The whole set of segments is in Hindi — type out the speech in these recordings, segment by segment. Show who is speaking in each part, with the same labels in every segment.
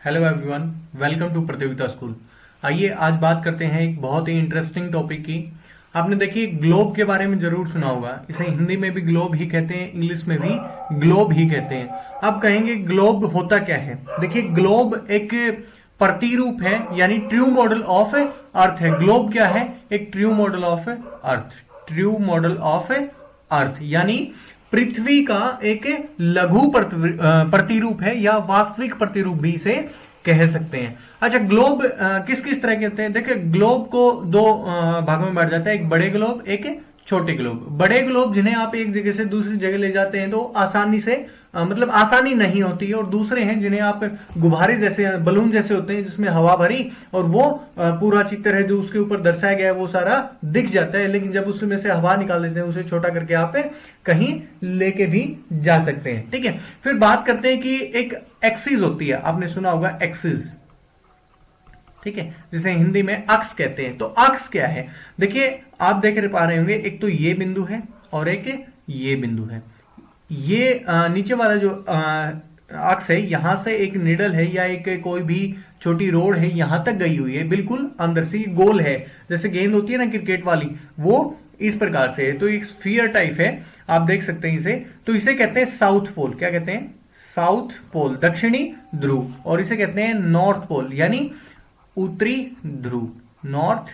Speaker 1: हेलो एवरीवन, वेलकम टू प्रतियोगिता स्कूल। आइए आज बात करते हैं एक बहुत ही इंटरेस्टिंग टॉपिक की। आपने देखिए ग्लोब के बारे में जरूर सुना होगा। इसे हिंदी में भी ग्लोब ही कहते हैं, इंग्लिश में भी ग्लोब ही कहते हैं। अब कहेंगे ग्लोब होता क्या है। देखिए ग्लोब एक प्रतिरूप है, यानी ट्रू मॉडल ऑफ अर्थ है। ग्लोब क्या है? एक true model of earth. True model of earth यानी पृथ्वी का एक लघु प्रतिरूप है, या वास्तविक प्रतिरूप भी इसे कह सकते हैं। अच्छा, ग्लोब किस किस तरह कहते हैं? देखिए ग्लोब को दो भागों में बांटा जाता है, एक बड़े ग्लोब, एक छोटे ग्लोब। बड़े ग्लोब जिन्हें आप एक जगह से दूसरी जगह ले जाते हैं तो आसानी से मतलब आसानी नहीं होती है, और दूसरे हैं जिन्हें आप गुब्बारे जैसे, बलून जैसे होते हैं जिसमें हवा भरी और वो पूरा चित्र है जो उसके ऊपर दर्शाया गया है वो सारा दिख जाता है। लेकिन जब उसमें से हवा निकाल देते हैं उसे छोटा करके आप कहीं लेके भी जा सकते हैं। ठीक है, फिर बात करते हैं कि एक एक्सिस होती है, आपने सुना होगा एक्सिस। ठीक है, जिसे हिंदी में अक्ष कहते हैं। तो अक्ष क्या है? देखिए आप देख पा रहे होंगे, एक तो ये बिंदु है और एक ये बिंदु है। ये नीचे वाला जो अक्ष है, यहां से एक निडल है या एक कोई भी छोटी रोड है यहां तक गई हुई है, बिल्कुल अंदर से गोल है, जैसे गेंद होती है ना क्रिकेट वाली, वो इस प्रकार से है। तो एक स्फीयर टाइप है, आप देख सकते हैं इसे। तो इसे कहते हैं साउथ पोल। क्या कहते हैं? साउथ पोल, दक्षिणी ध्रुव। और इसे कहते हैं नॉर्थ पोल, यानी उत्तरी ध्रुव, नॉर्थ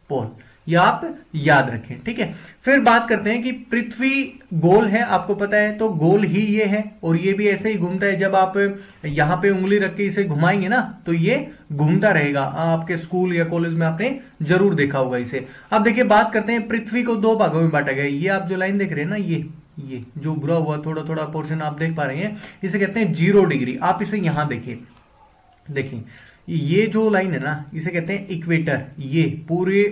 Speaker 1: पोल। ये आप याद रखें। ठीक है, फिर बात करते हैं कि पृथ्वी गोल है, आपको पता है, तो गोल ही ये है और ये भी ऐसे ही घूमता है। जब आप यहां पे उंगली रख के इसे घुमाएंगे ना तो ये घूमता रहेगा। आपके स्कूल या कॉलेज में आपने जरूर देखा होगा इसे। अब देखिए बात करते हैं, पृथ्वी को दो भागों में बांटा गया। ये आप जो लाइन देख रहे हैं ना, ये जो बुरा हुआ थोड़ा थोड़ा पोर्शन आप देख पा रहे हैं, इसे कहते हैं 0 डिग्री। आप इसे यहां देखिए, ये जो लाइन है ना इसे कहते हैं इक्वेटर। ये पूरे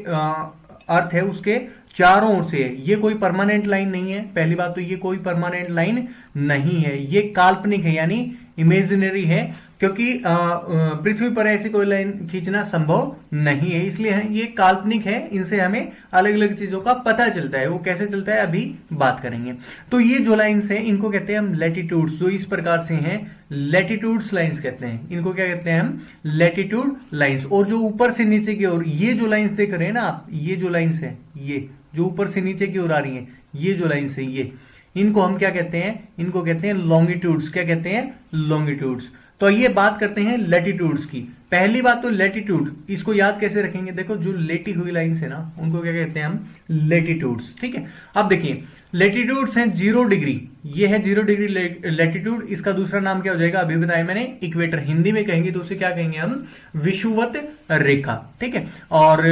Speaker 1: अर्थ है उसके चारों ओर से है। ये कोई परमानेंट लाइन नहीं है। पहली बात तो ये कोई परमानेंट लाइन नहीं है, ये काल्पनिक है, यानी इमेजिनरी है, क्योंकि पृथ्वी पर ऐसी कोई लाइन खींचना संभव नहीं है, इसलिए ये काल्पनिक है। इनसे हमें अलग अलग चीजों का पता चलता है। वो कैसे चलता है अभी बात करेंगे। तो ये जो लाइन्स है इनको कहते हैं हम लैटिट्यूड्स। जो इस प्रकार से हैं लैटिट्यूड्स लाइन्स कहते हैं। इनको क्या कहते हैं हम? Latitude lines. और जो ऊपर से नीचे की ओर ये जो लाइन्स देख रहे हैं ना आप, ये जो लाइन्स है, ये जो ऊपर से नीचे की ओर आ रही है, ये जो लाइन्स है, ये इनको हम क्या कहते हैं? इनको कहते हैं लॉन्गिट्यूड्स। क्या कहते हैं? लॉन्गिट्यूड्स। तो ये बात करते हैं लैटिट्यूड्स की। पहली बात तो लैटिट्यूड, इसको याद कैसे रखेंगे? देखो जो लेटी हुई लाइन्स है ना उनको क्या कहते हैं हम? लैटिट्यूड्स। ठीक है, अब देखिए लैटिट्यूड्स हैं 0 डिग्री। ये है 0 डिग्री लैटिट्यूड। इसका दूसरा नाम क्या हो जाएगा? अभी बताया मैंने, इक्वेटर। हिंदी में कहेंगे तो उसे क्या कहेंगे हम? विषुवत रेखा। ठीक है, और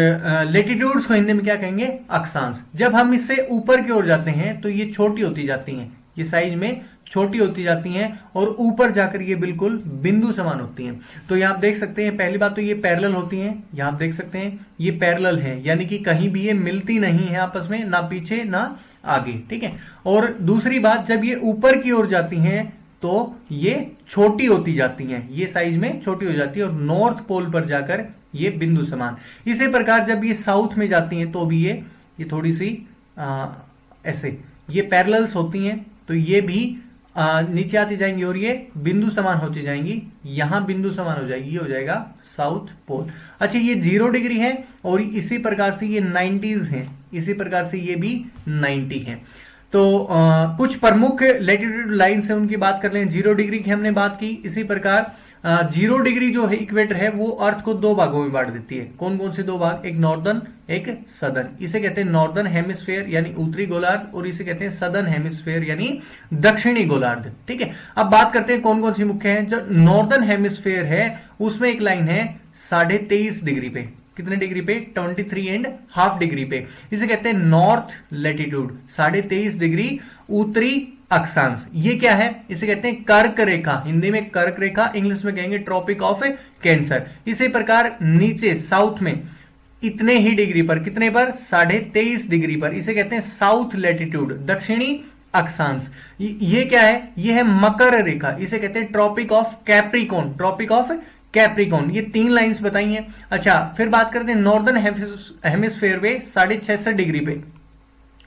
Speaker 1: लैटिट्यूड्स को हिंदी में क्या कहेंगे? अक्षांश। जब हम इससे ऊपर की ओर जाते हैं तो ये छोटी होती जाती हैं, ये साइज में छोटी होती जाती हैं और ऊपर जाकर ये बिल्कुल बिंदु समान होती हैं। तो यहां आप देख सकते हैं, पहली बात तो ये पैरेलल होती हैं। यहां आप देख सकते हैं ये पैरेलल है, यानी कि कहीं भी ये मिलती नहीं है आपस में, ना पीछे ना आगे। ठीक है, और दूसरी बात, जब ये ऊपर की ओर जाती हैं तो ये छोटी होती जाती हैं, ये साइज में छोटी हो जाती है और नॉर्थ पोल पर जाकर ये बिंदु समान। इसी प्रकार जब ये साउथ में जाती हैं तो भी ये थोड़ी सी ऐसे ये पैरेलल्स होती हैं, तो ये भी नीचे आती जाएंगी और ये बिंदु समान होती जाएंगी। यहां बिंदु समान हो जाएगी, ये हो जाएगा साउथ पोल। अच्छा, ये 0 डिग्री है और इसी प्रकार से ये 90s है, इसी प्रकार से ये भी 90 है। तो कुछ प्रमुख लैटिट्यूड लाइन्स है उनकी बात कर लें। 0 डिग्री की हमने बात की। इसी प्रकार 0 डिग्री जो है इक्वेटर है वो अर्थ को दो भागों में बांट देती है। कौन कौन से दो भाग? एक नॉर्दर्न, एक सदर्न। इसे कहते हैं नॉर्दर्न हेमिस्फेयर यानी उत्तरी गोलार्ध, और इसे कहते हैं सदर्न हेमिस्फेयर यानी दक्षिणी गोलार्ध। ठीक है, अब बात करते हैं कौन कौन सी मुख्य है। जो नॉर्दर्न हेमिस्फेयर है उसमें एक लाइन है 23.5 डिग्री पे। कितने डिग्री पे? 23.5 डिग्री पे। इसे कहते हैं नॉर्थ लैटिट्यूड, 23.5 डिग्री उत्तरी अक्षांश। ये क्या है? इसे कहते हैं कर्क रेखा। हिंदी में कर्क रेखा, इंग्लिश में कहेंगे ट्रॉपिक ऑफ कैंसर। इसी प्रकार नीचे साउथ में इतने ही डिग्री पर, कितने पर? 23.5 डिग्री पर, इसे कहते हैं साउथ लैटिट्यूड, दक्षिणी अक्षांश। ये क्या है? ये है मकर रेखा, इसे कहते हैं Tropic of Capricorn, Tropic of Capricorn. ये 3 लाइंस बताई हैं। अच्छा, फिर बात करते हैं नॉर्दर्न हेमिस्फेयर पे 66.5 डिग्री पे।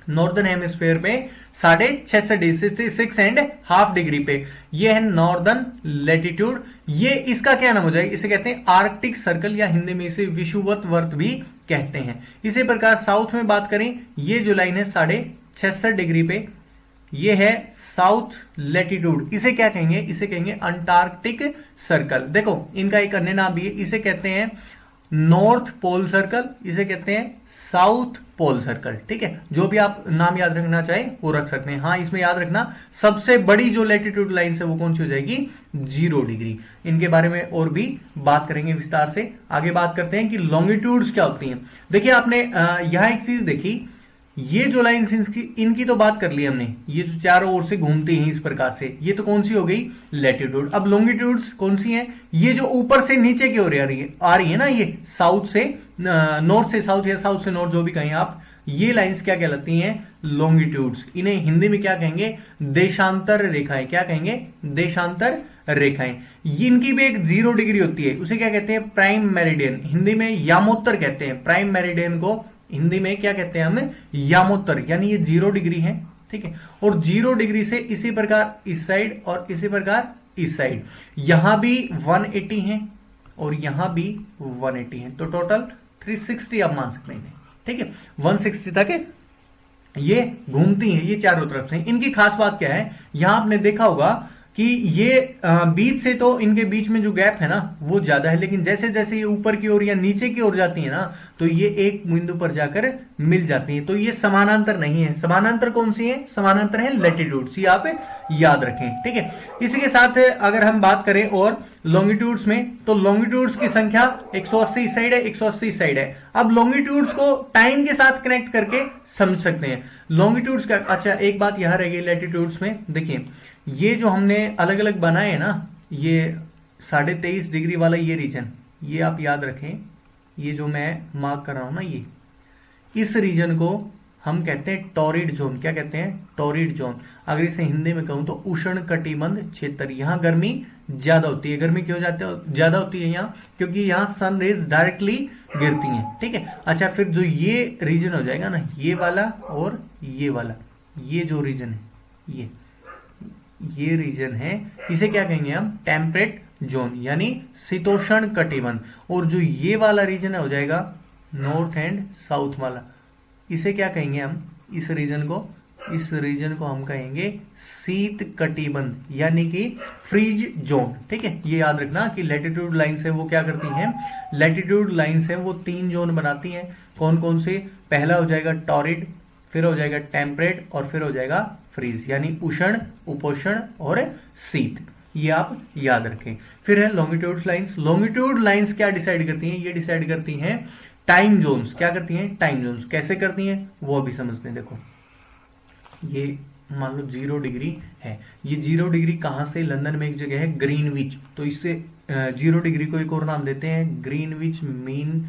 Speaker 1: नॉर्दर्न हेमिस्फीयर में 66.5 डिग्री पे, ये है नॉर्दर्न लेटीट्यूड। ये इसका क्या नाम हो जाएगा, इसे कहते हैं आर्कटिक सर्कल, या हिंदी में इसे विषुवत वर्त भी कहते हैं। इसी प्रकार साउथ में बात करें, ये जो लाइन है 66.5 डिग्री पे, ये है साउथ लेटीट्यूड, इसे क्या कहेंगे, इसे कहेंगे अंटार्कटिक सर्कल। देखो इनका एक अन्य नाम भी है, इसे कहते हैं नॉर्थ पोल सर्कल, इसे कहते हैं साउथ पोल सर्कल। ठीक है, जो भी आप नाम याद रखना चाहे वो रख सकते हैं। हाँ, इसमें याद रखना सबसे बड़ी जो लेटीट्यूड लाइन है वो कौन सी हो जाएगी, 0 डिग्री। इनके बारे में और भी बात करेंगे विस्तार से। आगे बात करते हैं कि लॉन्गिट्यूड्स क्या होती हैं। देखिए आपने यहां एक चीज देखी, ये जो लाइन्स इनकी तो बात कर ली हमने, ये जो चारों ओर से घूमती हैं इस प्रकार से, ये तो कौन सी हो गई, लैटिट्यूड। अब लॉन्गिट्यूड्स कौन सी हैं, ये जो ऊपर से नीचे की ओर आ रही है ना, ये साउथ से नॉर्थ से साउथ या साउथ से नॉर्थ, जो भी कहें आप, ये लाइंस क्या कहलाती हैं, लॉन्गिट्यूड्स। इन्हें हिंदी में क्या कहेंगे, देशांतर रेखाएं। क्या कहेंगे, देशांतर रेखाएं। इनकी भी एक 0 डिग्री होती है, उसे क्या कहते हैं, प्राइम मेरिडियन। हिंदी में यामोत्तर कहते हैं, प्राइम मेरिडियन को हिंदी में क्या कहते हैं हम, यामोत्तर, यानी ये 0 डिग्री है। ठीक है, और 0 डिग्री से इसी प्रकार इस साइड और इसी प्रकार इस साइड, यहां भी 180 है और यहां भी 180 है, तो टोटल 360 आप मान सकते हैं। ठीक है, 160 तक ये घूमती हैं, ये चारों तरफ से। इनकी खास बात क्या है, यहां आपने देखा होगा कि ये बीच से तो इनके बीच में जो गैप है ना वो ज्यादा है, लेकिन जैसे जैसे ये ऊपर की ओर या नीचे की ओर जाती है ना, तो ये एक बिंदु पर जाकर मिल जाती है। तो ये समानांतर नहीं है। समानांतर कौन सी है, समानांतर है लैटिट्यूड्स, ये आप याद रखें। ठीक है, इसी के साथ अगर हम बात करें और लॉन्गिट्यूड्स में, तो लॉन्गिट्यूड्स की संख्या 180 इस साइड है, 180 इस साइड है। अब लॉन्गिट्यूड्स को टाइम के साथ कनेक्ट करके समझ सकते हैं। लॉन्गिट्यूड्स का, अच्छा एक बात यहां रह गई लैटिट्यूड्स में, देखिए ये जो हमने अलग अलग बनाए हैं ना, ये 23.5 डिग्री वाला ये रीजन, ये आप याद रखें, ये जो मैं मार्क कर रहा हूं ना, ये इस रीजन को हम कहते हैं टॉरिड जोन। क्या कहते हैं, टॉरिड जोन। अगर इसे हिंदी में कहूं तो उष्ण कटिबंध क्षेत्र। यहां गर्मी ज्यादा होती है। गर्मी क्यों ज्यादा होती है यहाँ, क्योंकि यहाँ सन रेज डायरेक्टली गिरती हैं। ठीक है, अच्छा फिर जो ये रीजन हो जाएगा ना, ये वाला और ये वाला, ये जो रीजन है, ये रीजन है, इसे क्या कहेंगे हम, टेम्परेट जोन, यानी शीतोष्ण कटिबंध। और जो ये वाला रीजन हो जाएगा नॉर्थ एंड साउथ वाला, इसे क्या कहेंगे हम, इस रीजन को हम कहेंगे शीत कटिबंध, यानी कि फ्रीज जोन। ठीक है, ये याद रखना कि लैटिट्यूड लाइंस है वो क्या करती हैं, लैटिट्यूड लाइंस है वो 3 जोन बनाती हैं। कौन कौन से, पहला हो जाएगा टॉरिड, फिर हो जाएगा टेम्परेट और फिर हो जाएगा फ्रीज, यानी उष्ण, उपोष्ण और शीत। ये आप याद रखें। फिर है लॉन्गिट्यूड लाइंस। लॉन्गिट्यूड लाइंस क्या डिसाइड करती हैं, ये डिसाइड करती हैं टाइम जोन्स। क्या करती हैं, टाइम जोन्स। कैसे करती हैं वो अभी समझते हैं। देखो ये मान लो 0 डिग्री है, ये 0 डिग्री कहां से, लंदन में एक जगह है ग्रीनविच, तो इससे 0 डिग्री को एक और नाम देते हैं ग्रीनविच मीन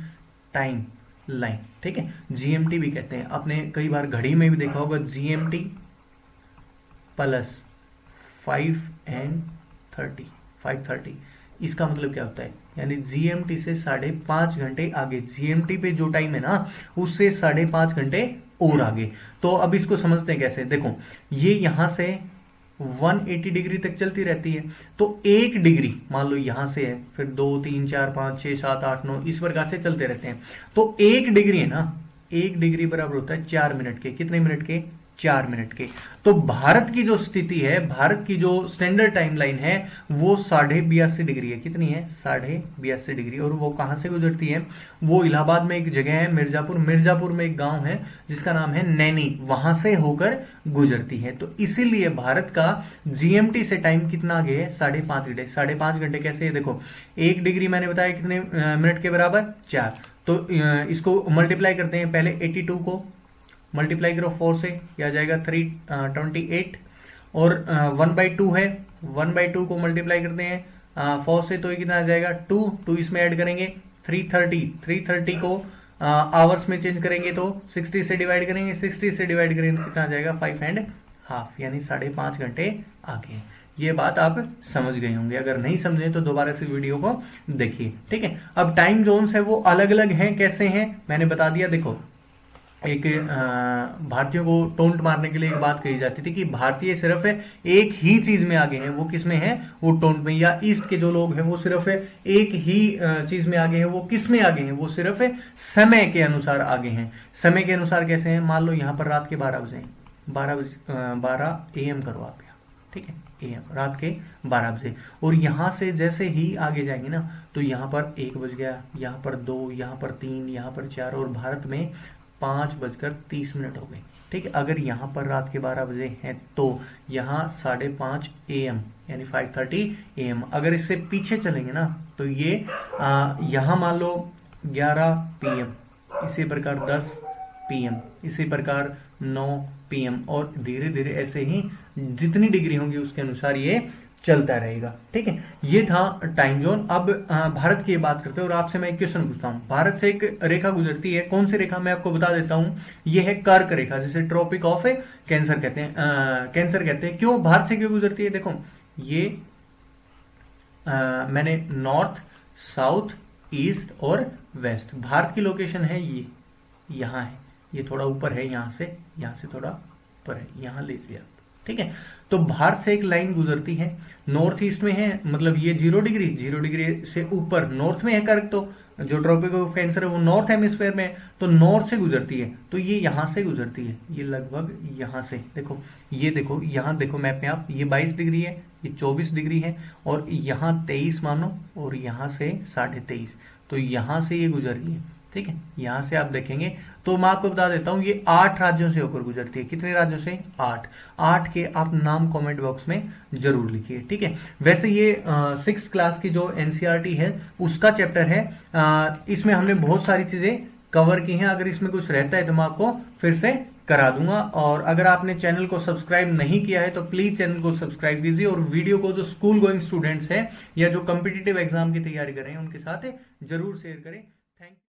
Speaker 1: टाइम लाइन। ठीक है, जीएमटी भी कहते हैं। आपने कई बार घड़ी में भी देखा होगा जीएमटी प्लस 5:30। इसका मतलब क्या होता है, यानी जीएमटी से 5.5 घंटे आगे। जीएमटी पे जो टाइम है ना उससे 5.5 घंटे और आगे। तो अब इसको समझते हैं कैसे। देखो ये यहां से 180 डिग्री तक चलती रहती है, तो 1 डिग्री मान लो यहां से है, फिर 2 3 4 5 6 7 8 9 इस प्रकार से चलते रहते हैं। तो 1 डिग्री है ना, 1 डिग्री बराबर होता है 4 मिनट के। कितने मिनट के, 4 मिनट के। तो भारत की जो स्थिति है, भारत की जो स्टैंडर्ड टाइम लाइन है वो 82.5 डिग्री है। कितनी है, 82.5 डिग्री। और वो कहां से गुजरती है, वो इलाहाबाद में एक जगह है मिर्जापुर, मिर्जापुर में एक गांव है जिसका नाम है नैनी, वहां से होकर गुजरती है। तो इसीलिए भारत का जीएमटी से टाइम कितना आगे है, 5.5 घंटे। 5.5 घंटे कैसे है, देखो 1 डिग्री मैंने बताया कितने मिनट के बराबर, 4। तो इसको मल्टीप्लाई करते हैं, पहले 82 को मल्टीप्लाई करो 4 से, यह आ जाएगा 328, और 1/2 है, 1/2 को मल्टीप्लाई करते हैं 4 से, तो ये कितना आ जाएगा 2 इसमें ऐड करेंगे 330 को आवर्स में चेंज करेंगे तो 60 से डिवाइड करेंगे, 60 से डिवाइड करेंगे तो कितना आ जाएगा 5.5, यानी 5.5 घंटे आगे। ये बात आप समझ गए होंगे। अगर नहीं समझे तो दोबारा से वीडियो को देखिए। ठीक है, अब टाइम जोन्स है वो अलग अलग हैं, कैसे हैं मैंने बता दिया। देखो एक भारतीयों को टोंट मारने के लिए एक बात कही जाती थी कि भारतीय सिर्फ एक ही चीज में आगे हैं, वो किस में है, वो टोंट में। या ईस्ट के जो लोग हैं वो सिर्फ एक ही चीज में आगे हैं, वो किस में आगे हैं, वो सिर्फ समय के अनुसार आगे हैं। समय के अनुसार कैसे हैं, मान लो यहाँ पर रात के 12 बजे, 12 AM करो आप यहाँ, ठीक है, AM रात के 12 बजे। और यहां से जैसे ही आगे जाएंगे ना, तो यहाँ पर 1 बज गया, यहाँ पर 2, यहाँ पर 3, यहाँ पर 4, और भारत में 5:30 हो गए, ठीक है। अगर यहाँ पर रात के 12 बजे हैं तो यहाँ 5:30 AM यानी 5:30 AM। अगर इससे पीछे चलेंगे ना तो ये यहाँ मान लो 11 PM, इसी प्रकार 10 PM, इसी प्रकार 9 PM, और धीरे धीरे ऐसे ही जितनी डिग्री होंगी उसके अनुसार ये चलता रहेगा, ठीक है। ये था टाइम जोन। अब भारत की बात करते हैं, और आपसे मैं एक क्वेश्चन पूछता हूं। भारत से एक रेखा गुजरती है, कौन सी रेखा, मैं आपको बता देता हूं, ये है कर्क रेखा, जिसे ट्रॉपिक ऑफ कैंसर कहते हैं, कैंसर कहते हैं। क्यों भारत से क्यों गुजरती है, देखो ये मैंने नॉर्थ, साउथ, ईस्ट और वेस्ट, भारत की लोकेशन है ये यहाँ है, ये थोड़ा ऊपर है, यहाँ से थोड़ा ऊपर है, यहाँ ले लिया, ठीक है। तो भारत से एक लाइन गुजरती है, नॉर्थ ईस्ट में है, मतलब ये 0 डिग्री, 0 डिग्री से ऊपर नॉर्थ में है कर्क, तो जो ट्रॉपिक ऑफ कैंसर है वो नॉर्थ हेमिस्फेयर में है, तो नॉर्थ से गुजरती है, तो ये यहां से गुजरती है, ये लगभग यहां से, देखो ये देखो, यहां देखो मैप में आप, ये 22 डिग्री है, ये 24 डिग्री है, और यहां 23 मानो, और यहां से 23.5, तो यहां से ये गुजर रही है, ठीक है। यहां से आप देखेंगे तो मैं आपको बता देता हूं, ये 8 राज्यों से होकर गुजरती है। कितने राज्यों से, 8 के आप नाम कमेंट बॉक्स में जरूर लिखिए, ठीक है। वैसे ये 6th क्लास की जो एनसीईआरटी है उसका चैप्टर है, इसमें हमने बहुत सारी चीजें कवर की हैं। अगर इसमें कुछ रहता है तो मैं आपको फिर से करा दूंगा। और अगर आपने चैनल को सब्सक्राइब नहीं किया है तो प्लीज चैनल को सब्सक्राइब कीजिए, और वीडियो को जो स्कूल गोइंग स्टूडेंट्स हैं या जो कॉम्पिटिटिव एग्जाम की तैयारी कर रहे हैं उनके साथ जरूर शेयर करें। थैंक